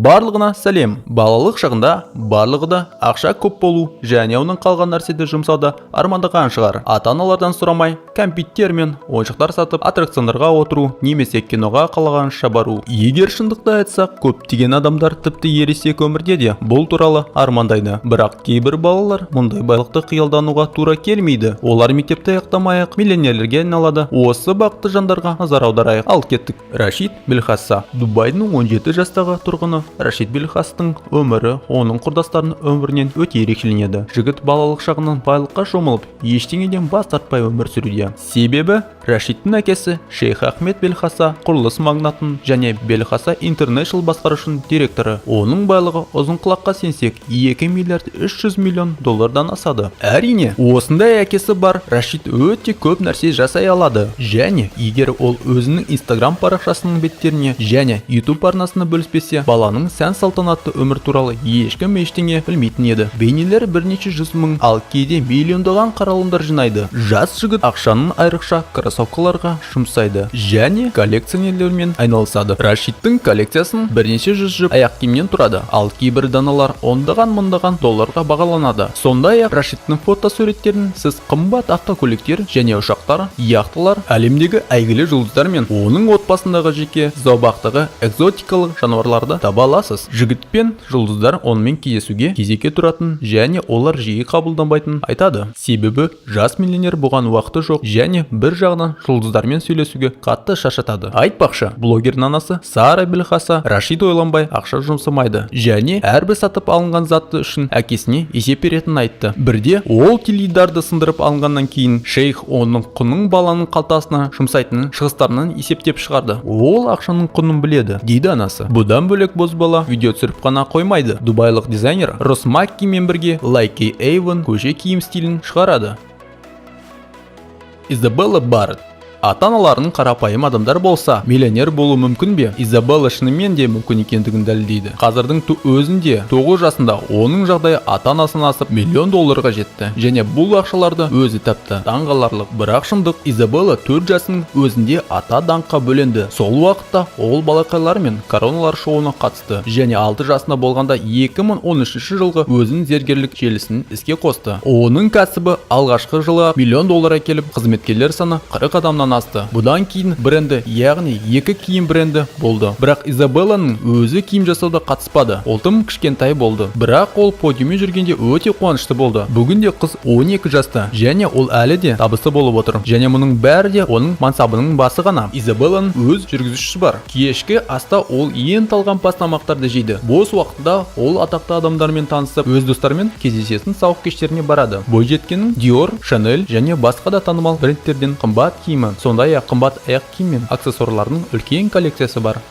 Барлығына сәлем. Балалық шағында барлығы да ақша көп болу және оның қалған нәрседе жұмсауда армандаған шығар. Ата-аналардан сұрамай, компьютер мен ойыншықтар сатып, аттракциондарға отыру немесе киноға қалағанша бару. Егер шындықты айтсақ, көптеген адамдар тіпті ересек өмірде де бұл туралы армандайды. Бірақ кейбір балалар мұндай байлықты қиялдануға тура келмейді. Олар мектепті аяқтамай-ақ миллионерлерге айналады. Осы бақытты жандарға назар аударайық. Ал кеттік. Рашид Белхасса, Дубайдың 17 жастағы тұрғыны. Рашид Белхастың өмірі оның құрдастарының өмірінен өте ерекшеленеді. Жігіт балалық шағынан байлыққа шомылып, ештеңеден бас тартпай өмір сүруде. Себебі Рашидтің әкесі Шейх Ахмед Белхасса құрылыс магнатын және Белхасса International басқарушының директоры. Оның байлығы ұзын құлаққа сенсек 2 миллиард 300 миллион доллардан асады. Әрине, осындай әкесі бар Рашид өте көп нәрсе жасай алады. Және егер ол өзінің Instagram парақшасының беттеріне және YouTube арнасына бөліспесе, баланың сән салтанатты өмір туралы ешкім ештеңе білмейтін еді. Бейнелер бірнеше жүз мың, ал кейде миллиондаған қаралымдар жинайды. Жас жігіт ақшаның айрықша кроссовкаларға жұмсайды және коллекционерлермен айналысады. Рашидтің коллекциясын бірнеше жүз жұп аяқ киімнен тұрады, ал кейбір даналар ондаған-мыңдаған долларға бағаланады. Сондай-ақ Рашидтің фотосуреттерін сіз қымбат автокөліктер және ұшақтар, яхталар, әлемдегі әйгілі жұлдыздар мен оның отбасындағы жеке зообақтағы экзотикалық жануарларды таба аласыз. Жігіт пен жұлдыздар онымен кездесуге кезекке тұратын және олар жиі қабылданбайтынын айтады. Себебі жас миллионер бұған уақыты жоқ және бір жағынан жұлдыздармен сөйлесуге қатты шаршатады. Айтпақшы, блогердің анасы Сара Белхасса Рашид ойланбай ақша жұмсамайды және әрбір сатып алынған затты үшін әкесіне есеп беретінін айтты. Бірде ол теледидарды сындырып алынғаннан кейін шейх оның құнын баланың қалтасына жұмсайтынын шығыстарынан есептеп шығарды. Ол ақшаның құнын біледі, дейді анасы. Бұдан бөлек бозбала видео түсіріп қана қоймайды. Дубайлық дизайнер Рос Маккимен бірге Лайки Эйвен көше киім стилін шығарады. Изабелла Барретт. Ата-аналарының қарапайым адамдар болса, миллионер болу мүмкін бе? Изабелла шынымен де мүмкін екендігін дәлелдейді. Қазірдің өзінде 9 жасында оның жағдайы ата-анасынан асып $1 миллион жетті және бұл ақшаларды өзі тапты. Таңғаларлық, бірақ шындық, Изабелла 4 жасының өзінде ата даңққа бөленді. Сол уақытта ол балақайлар мен короналар шоуына қатысты және 6 жасында болғанда 2013 жылғы өзінің зергерлік желісін іске қосты. Оның кәсібі алғашқы жылы $1 миллион әкеліп, қызметкерлер саны 40 адамнан асты. Бұдан кейін бренді, яғни 2 киім бренді болды. Бірақ Изабелланың өзі киім жасауда қатыспады. Ол тым кішкентай болды. Бірақ ол подиуммен жүргенде өте қуанышты болды. Бүгінде қыз 12 жаста және ол әлі де табысты болып отыр. Және мұның бәрі де оның мансабының басы ғана. Изабелланың өз жүргізушісі бар. Кешкі аста ол ең талған пастамақтарды жейді. Бос уақытта ол атақты адамдармен танысып, өз достарымен кездесетін сауық кештеріне барады. Бойжеткеннің Dior, Chanel және басқа да танымал брендтерден қымбат киімі, сондай-ақ қымбат аяқ киім мен аксессуарларының үлкен коллекциясы бар.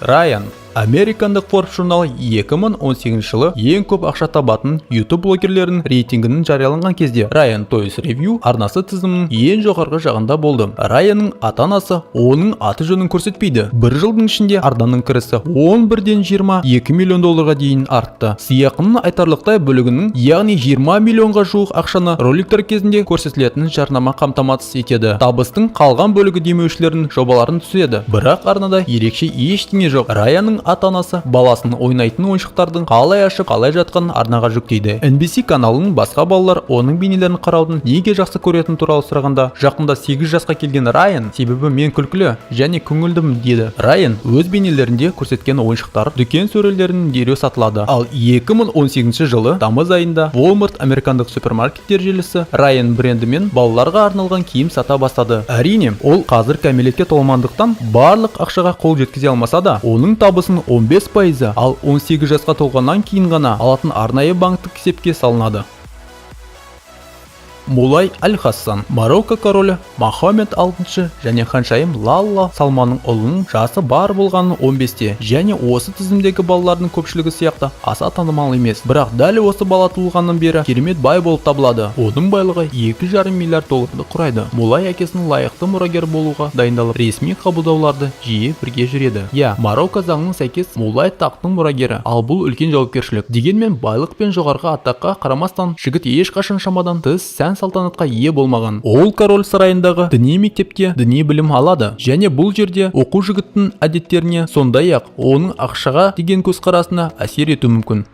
Райан. Американдық Forbes журналы 2018 жылы ең көп ақша табатын YouTube блогерлерінің рейтингінің жарияланған кезде Ryan Toys Review арнасы тізімінің ең жоғарғы жағында болды. Райанның ата-анасы оның аты жөнін көрсетпейді. Бір жылдың ішінде арнаның кірісі 11-ден $22 миллион дейін артты. Сыйақының айтарлықтай бөлігінің, яғни $20 миллионға жуық ақшаны роликтер кезінде көрсетілетін жарнама қамтамасыз етеді. Табыстың қалған бөлігі демеушілердің жобаларын түседі. Бірақ арнада ерекше ештеңе жоқ. Райанның ата-анасы баласының ойнайтын ойыншықтардың қалай ашып, қалай жатқанын арнаға жүктейді. NBC каналының басқа балалар оның бейнелерін қараудың неге жақсы көретіні туралы сұрағанда, жақында 8 жасқа келген Райан, себебі мен күлкілі және көңілдімін деді. Райан өз бейнелерінде көрсеткен ойыншықтар дүкен сөрелерінің дереу сатылады. Ал 2018 жылы тамыз айында Walmart американдық супермаркеттер желісі Райан брендімен балаларға арналған киім сата бастады. Әрине, ол қазір кәмелетке толмағандықтан барлық ақшаға қол жеткізе алмаса да, оның табысын 15%, ал 18 жасқа толғаннан кейін ғана алатын арнайы банктік есепке салынады. Мулай Аль-Хассан. Марокко королі Мохаммед VI және ханшайым Лала Салманның ұлының жасы бар болғанын 15-те және осы тізімдегі балалардың көпшілігі сияқты аса танымал емес. Бірақ дәл осы бала туылғаннан бері керемет бай болып табылады. Оның байлығы $2,5 миллиард құрайды. Мулай әкесінің лайықты мұрагер болуға дайындалып, ресми қабылдауларды жиі бірге жүреді. Марокко заңының сәйкес Мулай тақтың мұрагері, ал бұл үлкен жауапкершілік. Дегенмен байлық пен жоғарғы атаққа қарамастан, жігіт ешқашан шамадан тыс сән сән-салтанатқа ие болмаған. Ол король сарайындағы діни мектепте діни білім алады және бұл жерде оқу жігіттің әдеттеріне, сондай-ақ оның ақшаға деген көзқарасына әсер етуі мүмкін.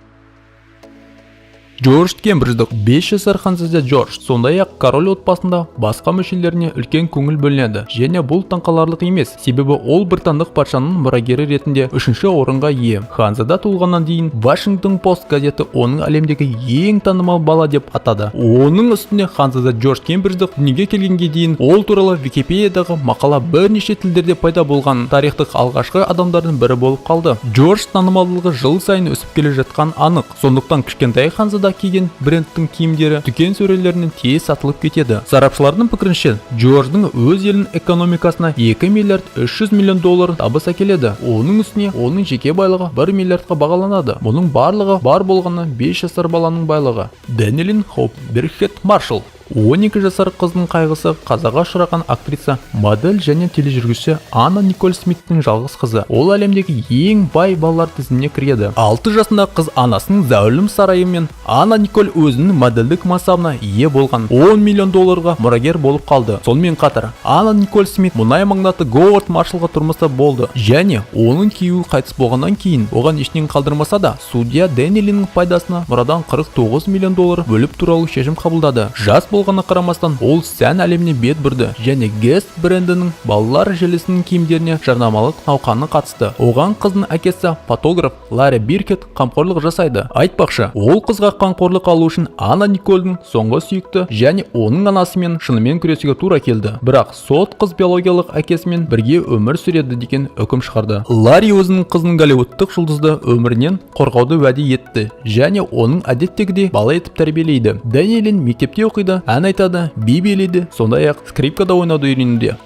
Джордж Кембридждік 5 жасар ханзада Джордж, сондай-ақ король отбасында басқа мүшелеріне үлкен көңіл бөлінеді және бұл таңқаларлық емес, себебі ол британдық патшаның мұрагері ретінде 3-ші орынға ие. Ханзада туылғаннан дейін Washington Post газеті оның әлемдегі ең танымал бала деп атады. Оның үстіне ханзада Джордж Кембридждік дүниеге келгенге дейін ол туралы Википедиядағы мақала бірнеше тілдерде пайда болған тарихтық алғашқы адамдардың бірі болып қалды. Джордж танымалдылығы жыл сайын өсіп келе жатқан анық, сондықтан кішкентай ханзада киген брендтің киімдері дүкен сөрелерінен тез сатылып кетеді. Сарапшылардың пікірінше, Джордждың өз елінің экономикасына 2 миллиард 300 миллион доллар табыс әкеледі. Оның үстіне оның жеке байлығы 1 миллиардқа бағаланады. Мұның барлығы бар болғаны 5 жасар баланың байлығы. Дэнилин Хоуп Биркхед Маршалл 12 жасар қыздың қайғысы қазаға ұшыраған актриса, модель және тележүргізуші Анна Николь Смиттің жалғыз қызы. Ол әлемдегі ең бай балалар тізіміне кіреді. 6 жасында қыз анасының зәулім сарайы мен Анна Николь өзінің модельдік мансабына ие болған 10 миллион долларға мұрагер болып қалды. Сонымен қатар, Анна Николь Смит мұнай магнаты Говард Маршаллға тұрмыста болды және оның күйеуі қайтыс болғаннан кейін оған ештеңе қалдырмаса да, судья Дэнилиннің пайдасына мұрадан 49 миллион доллар бөліп туралы шешім қабылдады. Жас болғаны қарамастан, ол сән әлеміне бет бұрды және Guess брендінің балалар желісінің киімдеріне жарнамалық науқанына қатысты. Оған қыздың әкесі фотограф Ларри Биркхед қамқорлық жасайды. Айтпақшы, ол қызға қамқорлық алу үшін Анна Никольдің соңғы сүйікті және оның анасымен шынымен күресуге тура келді. Бірақ сот қыз биологиялық әкесімен бірге өмір сүреді деген үкім шығарды. Ларри өзінің қызының голливудтық жұлдызды өмірінен қорғауды уәде етті және оның әдеттегідей бала етіп тәрбиелейді. Дэнилин мектепте оқиды, ән айтады, би билейді, сондай-ақ скрипкада ойнауды үйренуде.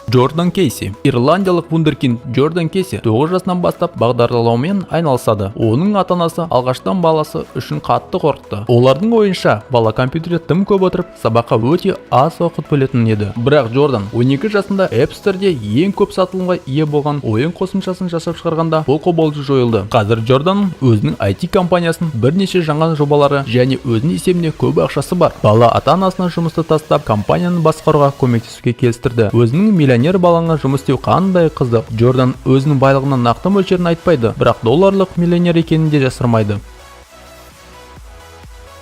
Джордан Кейси. Ирландиялық вундеркинд Джордан Кейси 9 жасынан бастап бағдарламамен айналысады. Оның ата-анасы алғаштан баласы үшін қатты қорқытты. Олардың ойынша, бала компьютерде тым көп отырып, сабаққа өте аз уақыт бөлетін еді. Бірақ Джордан 12 жасында App Store'де ең көп сатылымға ие болған ойын қосымшасын жасап шығарғанда бұл қобалжу жойылды. Қазір Джордан өзінің IT компаниясын бірнеше жаңа жобалары және өзінің есебіне көп ақшасы бар. Бала ата-анасына жұмысты тастап, компанияны басқаруға көмектесуге келістірді. Өзінің миллионер балаңа жұмыс істеу қандай қызық. Джордан өзінің байлығының нақты мөлшерін айтпайды, бірақ долларлық миллионер екенін де жасырмайды.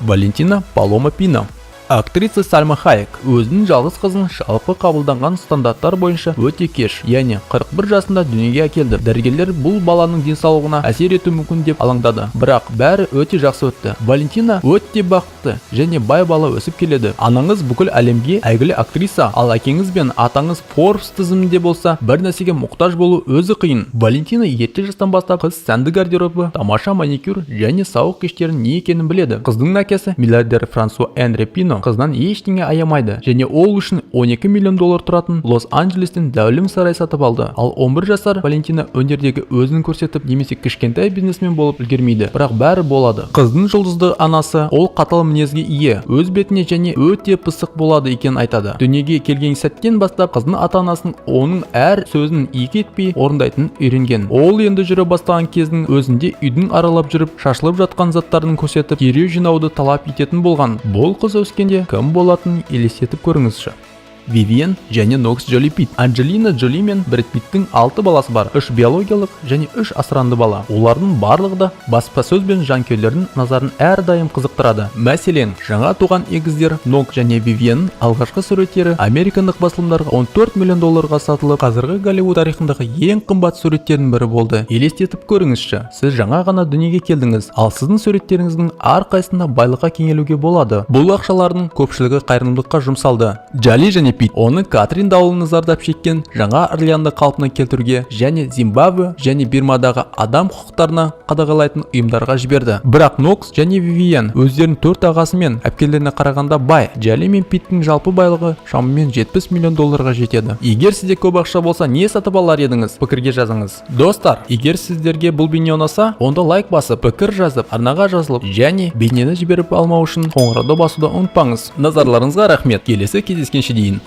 Валентина Палома Пино. Актриса Сальма Хайек өзінің жалғыз қызын жалпы қабылданған стандарттар бойынша өте кеш, яғни 41 жасында дүниеге әкелді. Дәрігерлер бұл баланың денсаулығына әсер етуі мүмкін деп алаңдады, бірақ бәрі өте жақсы өтті. Валентина өте бақытты және бай бала өсіп келеді. Анаңыз бүкіл әлемге әйгілі актриса, ал әкеңіз бен атаңыз Forbes тізімінде болса, бір нәрсеге мұқтаж болу өзі қиын. Валентина 7 жастан бастап қыз сәнді гардеробы, тамаша маникюр және сауық кештерінің не екенін біледі. Қыздың әкесі миллиардер Франсуа Энри Пино қыздан ештеңе аямайды және ол үшін 12 миллион доллар тұратын Лос-Анджелестен зәулім сарай сатып алды. Ал 11 жасар Валентина өнердегі өзін көрсетіп, немесе кішкентай бизнесмен болып үлгермейді, бірақ бәрі болады. Қыздың жұлдызды анасы ол қатал мінезге ие, өз бетіне және өте пысық болады екенін айтады. Дүниеге келген сәттен бастап қыздың ата-анасының оның әр сөзін екі етпей орындайтынын үйренген. Ол енді жүре бастаған кездің өзінде үйдің аралап жүріп, шашылып жатқан заттарын көрсетіп, дереу жинауды талап ететін болған. Бұл қыз өскенде кім болатынын елестетіп көріңізші. Вивиан және Нокс Джоли Питт. Анджелина Джоли мен Брэд Питттің 6 баласы бар, 3 биологиялық және 3 асыранды бала. Олардың барлығы да баспасөз бен жанкүйерлердің назарын әрдайым қызықтырады. Мәселен, жаңа туған егіздер Нокс және Вивианның алғашқы суреттері американдық басылымдарға 14 миллион долларға сатылып, қазіргі Голливуд тарихындағы ең қымбат суреттердің бірі болды. Елестетіп көріңізші, сіз жаңа ғана дүниеге келдіңіз, ал сіздің суреттеріңіздің әрқайсысында байлыққа кенелуге болады. Бұл ақшалардың көпшілігі қайырымдылыққа жұмсалды. Джоли және Питт оны Катрин дауылынан зардап шеккен Жаңа Орлеанды қалпына келтіруге және Зимбабве және Бирмадағы адам құқықтарына қадағалайтын ұйымдарға жіберді. Бірақ Нокс және Вивиан өздерінің 4 ағасы мен әпкелеріне қарағанда бай. Джоли мен Питттің жалпы байлығы шамамен 70 миллион долларға жетеді. Егер сізде көп ақша болса, не сатып алар едіңіз? Пікірге жазыңыз. Достар, егер сіздерге бұл бейне ұнаса, онда лайк басып, пікір жазып, арнаға жазылып және бейнені жіберіп алмау үшін қоңырауды басуды ұмытпаңыз. Назарларыңызға рахмет. Келесі кездескенше дейін.